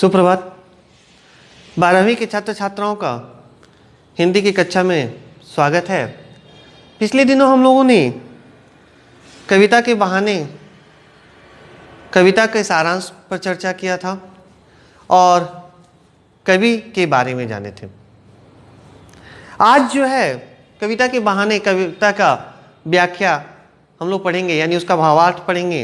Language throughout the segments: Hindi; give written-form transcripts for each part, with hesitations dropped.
सुप्रभात। 12वीं के छात्र छात्राओं का हिंदी की कक्षा में स्वागत है। पिछले दिनों हम लोगों ने कविता के बहाने कविता के सारांश पर चर्चा किया था और कवि के बारे में जाने थे। आज जो है कविता के बहाने कविता का व्याख्या हम लोग पढ़ेंगे, यानी उसका भावार्थ पढ़ेंगे।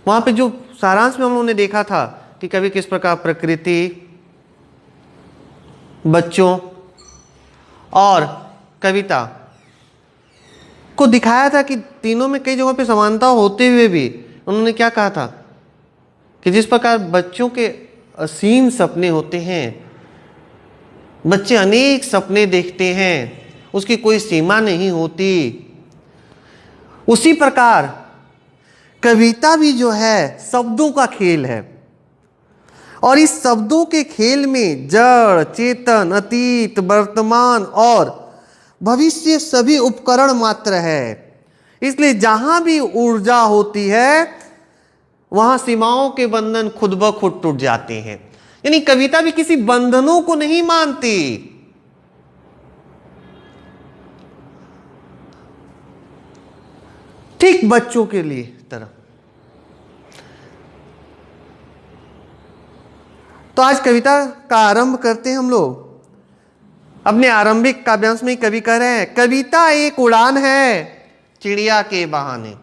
वहाँ पे जो सारांश में हम लोगों ने देखा था कि कवि किस प्रकार प्रकृति, बच्चों और कविता को दिखाया था कि तीनों में कई जगहों पे समानता होते हुए भी उन्होंने क्या कहा था कि जिस प्रकार बच्चों के असीम सपने होते हैं, बच्चे अनेक सपने देखते हैं, उसकी कोई सीमा नहीं होती, उसी प्रकार कविता भी जो है शब्दों का खेल है और इस शब्दों के खेल में जड़, चेतन, अतीत, वर्तमान और भविष्य सभी उपकरण मात्र है। इसलिए जहां भी ऊर्जा होती है वहां सीमाओं के बंधन खुद ब खुद टूट जाते हैं। यानी कविता भी किसी बंधनों को नहीं मानती। ठीक बच्चों के लिए तरह। तो आज कविता का आरंभ करते हैं हम लोग। अपने आरंभिक काव्यांश में कवि कह रहे हैं, कविता एक उड़ान है चिड़िया के बहाने।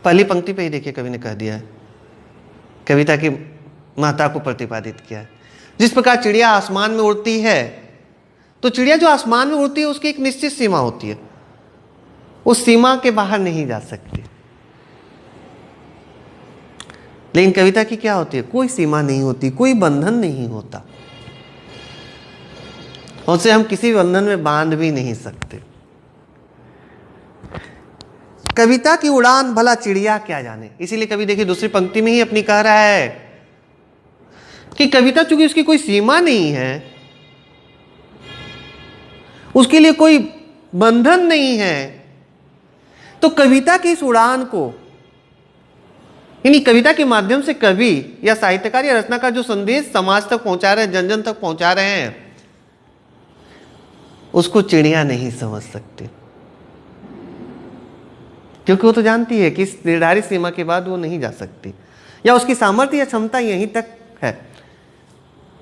पहली पंक्ति पे ही देखिए कवि ने कह दिया है, कविता की महत्ता को प्रतिपादित किया है। जिस प्रकार चिड़िया आसमान में उड़ती है, तो चिड़िया जो आसमान में उड़ती है उसकी एक निश्चित सीमा होती है, उस सीमा के बाहर नहीं जा सकती। लेकिन कविता की क्या होती है? कोई सीमा नहीं होती, कोई बंधन नहीं होता, उसे हम किसी बंधन में बांध भी नहीं सकते। कविता की उड़ान भला चिड़िया क्या जाने। इसीलिए कवि देखिए दूसरी पंक्ति में ही अपनी कह रहा है कि कविता चूंकि उसकी कोई सीमा नहीं है, उसके लिए कोई बंधन नहीं है, तो कविता की इस उड़ान को, यानी कविता के माध्यम से कवि या साहित्यकार या रचनाकार जो संदेश समाज तक पहुंचा रहे हैं, जन जन तक पहुंचा रहे हैं, उसको चिड़िया नहीं समझ सकते, क्योंकि वो तो जानती है कि इस निर्धारित सीमा के बाद वो नहीं जा सकती, या उसकी सामर्थ्य या क्षमता यहीं तक है,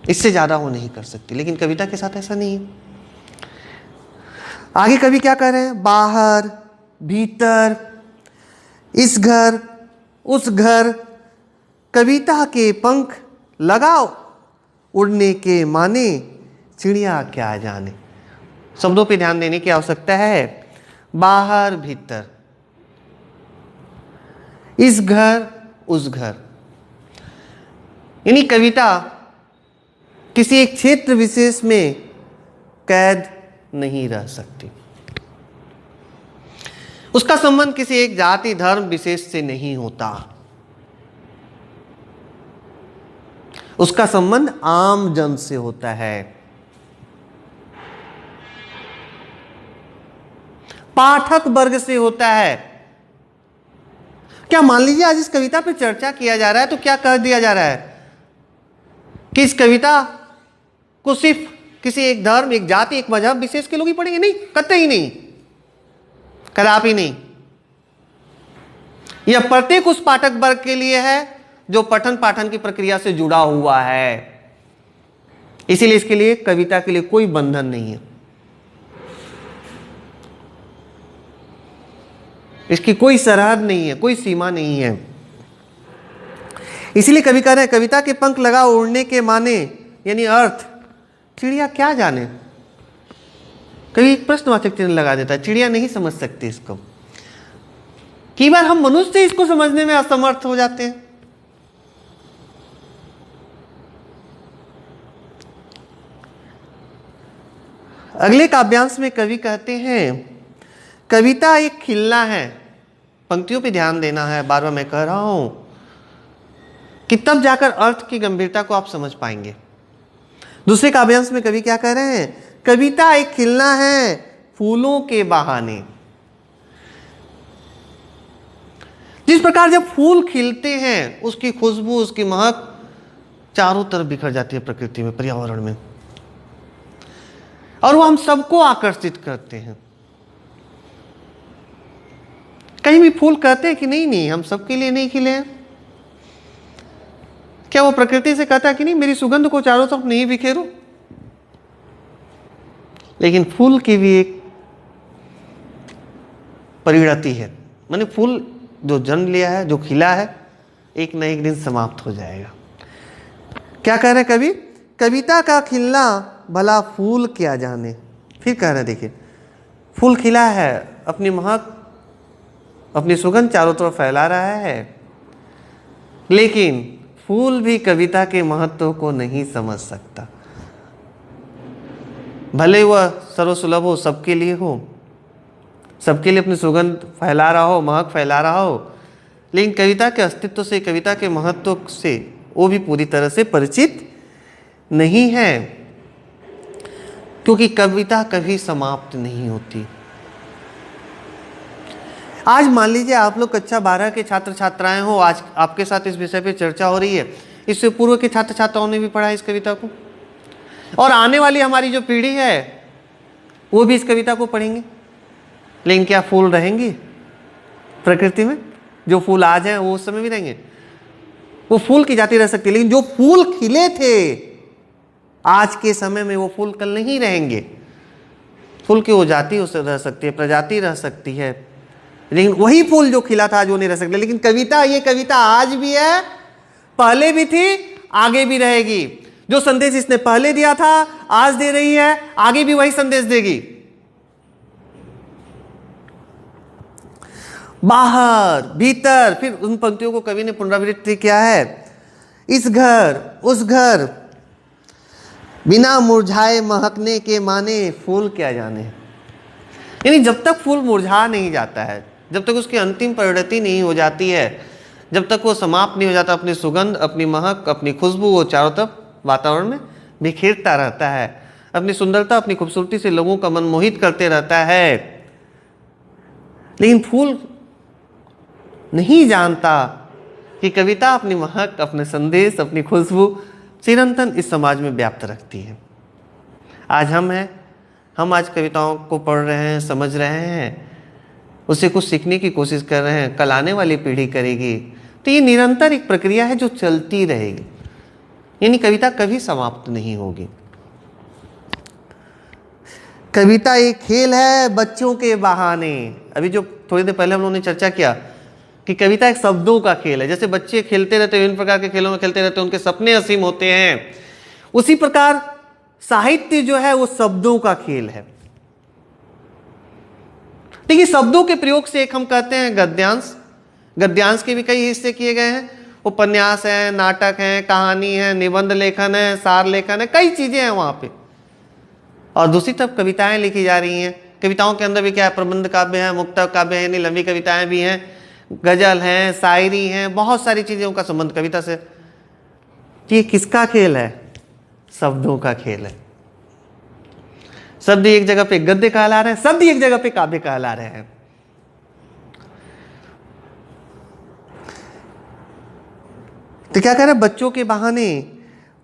इससे ज्यादा वो नहीं कर सकती। लेकिन कविता के साथ ऐसा नहीं है। आगे कवि क्या कर रहे हैं? बाहर, भीतर, इस घर, उस घर, कविता के पंख लगाओ उड़ने के माने, चिड़िया क्या जाने। शब्दों पे ध्यान देने की आवश्यकता है। बाहर, भीतर, इस घर, उस घर, यानी कविता किसी एक क्षेत्र विशेष में कैद नहीं रह सकती। उसका संबंध किसी एक जाति, धर्म विशेष से नहीं होता, उसका संबंध आम जन से होता है, पाठक वर्ग से होता है। क्या मान लीजिए आज इस कविता पर चर्चा किया जा रहा है तो क्या कह दिया जा रहा है कि इस कविता को सिर्फ किसी एक धर्म, एक जाति, एक मजहब विशेष के लोग ही पढ़ेंगे? नहीं, कतई नहीं, कदापि नहीं। यह प्रत्येक उस पाठक वर्ग के लिए है जो पठन पाठन की प्रक्रिया से जुड़ा हुआ है। इसीलिए इसके लिए, कविता के लिए कोई बंधन नहीं है, इसकी कोई सरहद नहीं है, कोई सीमा नहीं है। इसीलिए कवि कह रहे हैं, कविता के पंख लगा उड़ने के माने, यानी अर्थ, चिड़िया क्या जाने। कभी एक प्रश्नवाचक चिन्ह लगा देता है, चिड़िया नहीं समझ सकती इसको। कई बार हम मनुष्य इसको समझने में असमर्थ हो जाते हैं। अगले काव्यांश में कवि कहते हैं, कविता एक खिलना है। पंक्तियों पे ध्यान देना है, बार बार मैं कह रहा हूं कि तब जाकर अर्थ की गंभीरता को आप समझ पाएंगे। दूसरे काव्यांश में कवि क्या कह रहे हैं? कविता एक खिलना है फूलों के बहाने। जिस प्रकार जब फूल खिलते हैं उसकी खुशबू, उसकी महक चारों तरफ बिखर जाती है प्रकृति में, पर्यावरण में, और वो हम सबको आकर्षित करते हैं। कहीं भी फूल कहते हैं कि नहीं नहीं हम सबके लिए नहीं खिले हैं? क्या वो प्रकृति से कहता है कि नहीं मेरी सुगंध को चारों तरफ नहीं बिखेरो? लेकिन फूल की भी एक परिणति है, माने फूल जो जन्म लिया है, जो खिला है, एक न एक दिन समाप्त हो जाएगा। क्या कह रहे कवि? कविता का खिलना भला फूल क्या जाने। फिर कह रहे देखिए, फूल खिला है, अपनी महक, अपनी सुगंध चारों तरफ फैला रहा है, लेकिन फूल भी कविता के महत्व को नहीं समझ सकता। भले वह सर्वसुलभ हो, सबके लिए हो, सबके लिए अपनी सुगंध फैला रहा हो, महक फैला रहा हो, लेकिन कविता के अस्तित्व से, कविता के महत्व से वो भी पूरी तरह से परिचित नहीं है, क्योंकि कविता कभी समाप्त नहीं होती। आज मान लीजिए आप लोग कक्षा 12 के छात्र छात्राएं हो, आज आपके साथ इस विषय पे चर्चा हो रही है, इससे पूर्व के छात्र छात्राओं ने भी पढ़ा इस कविता को, और आने वाली हमारी जो पीढ़ी है वो भी इस कविता को पढ़ेंगे। लेकिन क्या फूल रहेंगे प्रकृति में? जो फूल आज हैं वो उस समय भी रहेंगे? वो फूल की जाति रह सकती है, लेकिन जो फूल खिले थे आज के समय में वो फूल कल नहीं रहेंगे। फूल की वो जाति उससे रह सकती है, प्रजाति रह सकती है, लेकिन वही फूल जो खिला था आज वो नहीं रह सकता। लेकिन कविता, ये कविता आज भी है, पहले भी थी, आगे भी रहेगी। जो संदेश इसने पहले दिया था आज दे रही है, आगे भी वही संदेश देगी। बाहर भीतर, फिर उन पंक्तियों को कवि ने पुनरावृत्ति किया है, इस घर उस घर बिना मुरझाए महकने के माने फूल क्या जाने। यानी जब तक फूल मुरझा नहीं जाता है, जब तक उसकी अंतिम परिणति नहीं हो जाती है, जब तक वो समाप्त नहीं हो जाता, अपनी सुगंध, अपनी महक, अपनी खुशबू वो चारों तरफ वातावरण में बिखेरता रहता है, अपनी सुंदरता, अपनी खूबसूरती से लोगों का मन मोहित करते रहता है, लेकिन फूल नहीं जानता कि कविता अपनी महक, अपने संदेश, अपनी खुशबू चिरंतन इस समाज में व्याप्त रखती है। आज हम हैं, हम आज कविताओं को पढ़ रहे हैं, समझ रहे हैं, उससे कुछ सीखने की कोशिश कर रहे हैं, कल आने वाली पीढ़ी करेगी। तो ये निरंतर एक प्रक्रिया है जो चलती रहेगी, यानी कविता कभी समाप्त नहीं होगी। कविता एक खेल है बच्चों के बहाने। अभी जो थोड़ी देर पहले हम लोगों ने चर्चा किया कि कविता एक शब्दों का खेल है। जैसे बच्चे खेलते रहते हैं, विभिन्न प्रकार के खेलों में खेलते रहते हैं, उनके सपने असीम होते हैं, उसी प्रकार साहित्य जो है वो शब्दों का खेल है। देखिए, शब्दों के प्रयोग से एक हम कहते हैं गद्यांश। गद्यांश के भी कई हिस्से किए गए हैं, उपन्यास है, नाटक है, कहानी है, निबंध लेखन है, सार लेखन है, कई चीजें हैं वहां पे। और दूसरी तरफ कविताएं लिखी जा रही हैं। कविताओं के अंदर भी क्या है, प्रबंध काव्य है, मुक्तक काव्य है, यानी लंबी कविताएं भी हैं, गजल हैं, शायरी हैं, बहुत सारी चीजों का संबंध कविता से। ये किसका खेल है? शब्दों का खेल है। शब्द एक जगह पे गद्य कहला रहे हैं, शब्द एक जगह पे काव्य कहला रहे हैं। तो क्या कह रहे हैं? बच्चों के बहाने,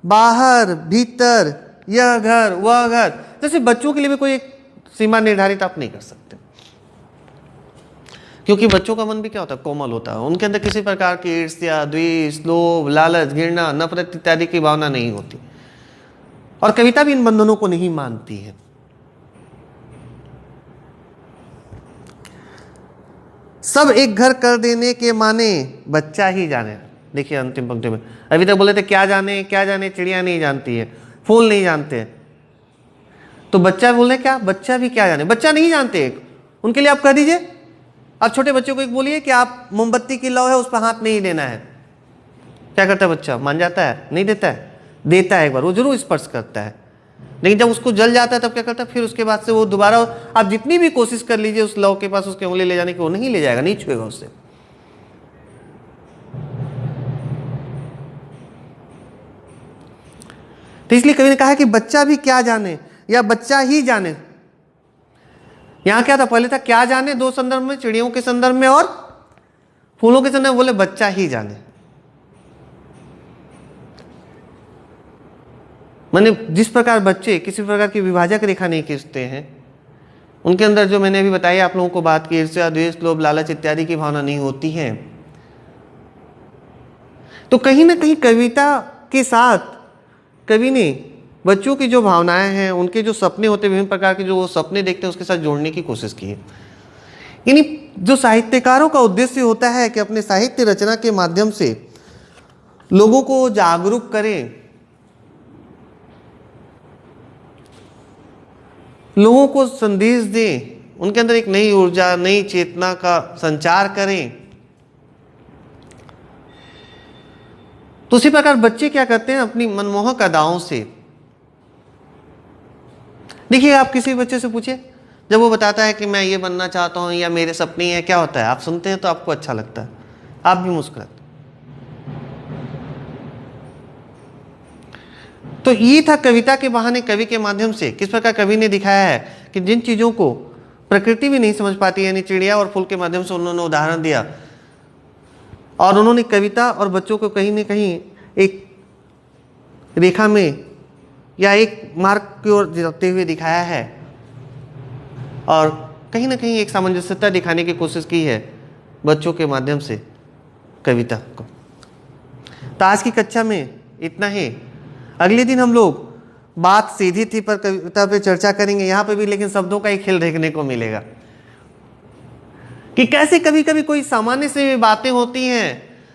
बाहर भीतर, यह घर वह घर। जैसे बच्चों के लिए भी कोई एक सीमा निर्धारित आप नहीं कर सकते, क्योंकि बच्चों का मन भी क्या होता है, कोमल होता है। उनके अंदर किसी प्रकार की ईर्ष्या, द्वेष, लोभ, लालच, घृणा, नफरत इत्यादि की भावना नहीं होती, और कविता भी इन बंधनों को नहीं मानती है। सब एक घर कर देने के माने बच्चा ही जाने। देखिए अंतिम पंक्ति में अभी तक बोले थे क्या जाने क्या जाने, चिड़िया नहीं जानती है, फूल नहीं जानते, तो बच्चा बोले क्या, बच्चा भी क्या जाने, बच्चा नहीं जानते। उनके लिए आप कह दीजिए, आप छोटे बच्चों को एक बोलिए कि आप मोमबत्ती की लौ है उस पर हाथ नहीं देना है, क्या करता है बच्चा? मान जाता है? नहीं देता है? देता है एक बार, वो जरूर स्पर्श करता है, लेकिन जब उसको जल जाता है तब क्या करता है? फिर उसके बाद से वो दोबारा, आप जितनी भी कोशिश कर लीजिए उस लौ के पास उसकी उंगली ले जाने की, वो नहीं ले जाएगा, नहीं छुएगा उससे। तो इसलिए कवि ने कहा कि बच्चा भी क्या जाने या बच्चा ही जाने। यहां क्या था? पहले था क्या जाने दो संदर्भ में, चिड़ियों के संदर्भ में और फूलों के संदर्भ में, बोले बच्चा ही जाने। माने जिस प्रकार बच्चे किसी प्रकार की विभाजक रेखा नहीं खींचते हैं, उनके अंदर जो मैंने अभी बताया आप लोगों को बात की, ईर्ष्या, द्वेष, लोभ, लालच इत्यादि की भावना नहीं होती है। तो कहीं ना कहीं कविता के साथ कवि ने बच्चों की जो भावनाएं हैं, उनके जो सपने होते हैं, विभिन्न प्रकार के जो वो सपने देखते हैं, उसके साथ जोड़ने की कोशिश की है। यानी जो साहित्यकारों का उद्देश्य होता है कि अपने साहित्य रचना के माध्यम से लोगों को जागरूक करें, लोगों को संदेश दें, उनके अंदर एक नई ऊर्जा, नई चेतना का संचार करें। तो उसी प्रकार बच्चे क्या करते हैं, अपनी मनमोहक अदाओं से। देखिए, आप किसी बच्चे से पूछिए, जब वो बताता है कि मैं ये बनना चाहता हूं या मेरे सपने हैं, क्या होता है? आप सुनते हैं तो आपको अच्छा लगता है, आप भी मुस्कुराते। तो ये था कविता के बहाने, कवि के माध्यम से किस प्रकार कवि ने दिखाया है कि जिन चीजों को प्रकृति भी नहीं समझ पाती, यानी चिड़िया और फूल के माध्यम से उन्होंने उदाहरण दिया, और उन्होंने कविता और बच्चों को कहीं न कहीं एक रेखा में या एक मार्ग की ओर जाते हुए दिखाया है, और कहीं ना कहीं एक सामंजस्यता दिखाने की कोशिश की है बच्चों के माध्यम से कविता को। तो आज की कक्षा में इतना ही। अगले दिन हम लोग बात सीधी थी पर कविता पे चर्चा करेंगे, यहाँ पे भी लेकिन शब्दों का एक खेल देखने को मिलेगा कि कैसे कभी कभी कोई सामान्य से बातें होती हैं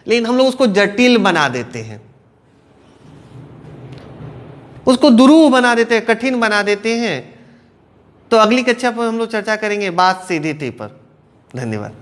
लेकिन हम लोग उसको जटिल बना देते हैं, उसको दुरूह बना देते हैं, कठिन बना देते हैं। तो अगली कक्षा पर हम लोग चर्चा करेंगे बात सीधी थी पर। धन्यवाद।